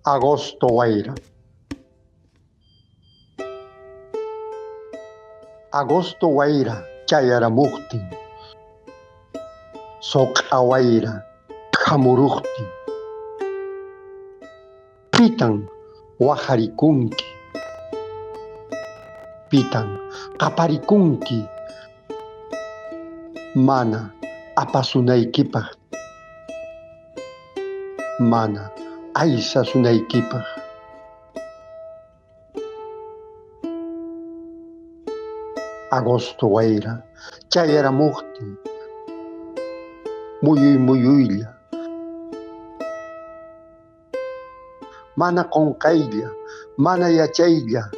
Agosto wayra. Agosto wayra chayaramuktin, soqa wayra hamuruktin, pitan waqharikunki, pitan qaparikunki, mana apasunaykipaq, mana aysasunaykipaq. Agosto wayra chayaramuktin, muyuylla, mana qunqaylla, mana yachaylla,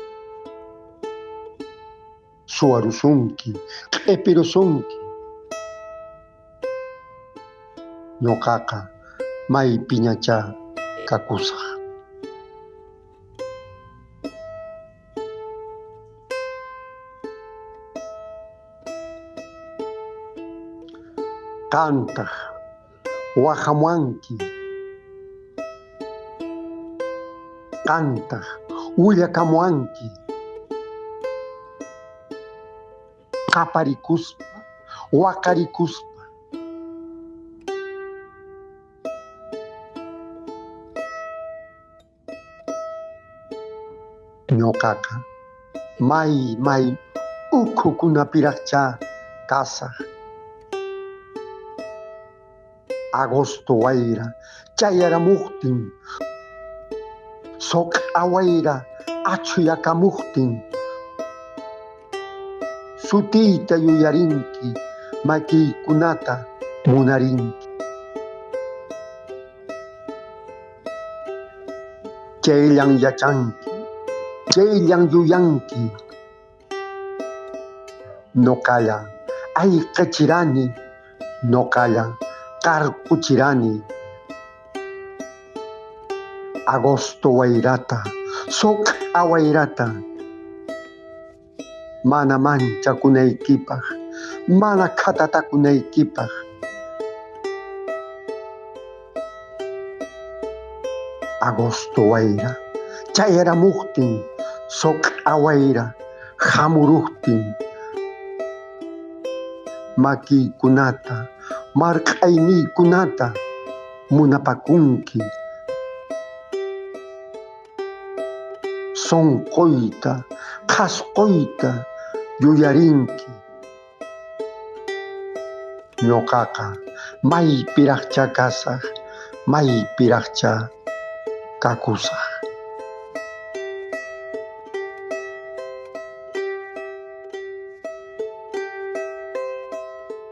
suwarusunki, q'ipirusunki. Ñuqaqa maypiñachá kakusaq. Qamtaq wahamuanki, qamtaq willakamuanki, qaparikuspa, waqarikuspa. Ñuqaqa may ukhukunapiraqchá kasaq. Agosto wayra chayaramuktin, soqa wayra achuyakamuqtin, sutiyta yuyarinki, makiykunata munarinki. Chayllan yachanki, chayllan yuyanki, ñuqalla ayqachirani, ñuqalla qarquchirani. Agosto wayrata, soqa wayrata, mana manchakunaykipaq, mana khatatakunaykipaq. Agosto wayra chayaramuktin, soqa wayra hamuruktin, makiykunata, marq'ayniykunata munapakunki, sonquyta, qhasquyta yuyarinki. Ñuqaqa maypiraqchá kasaq, maypiraqchá kakusaq.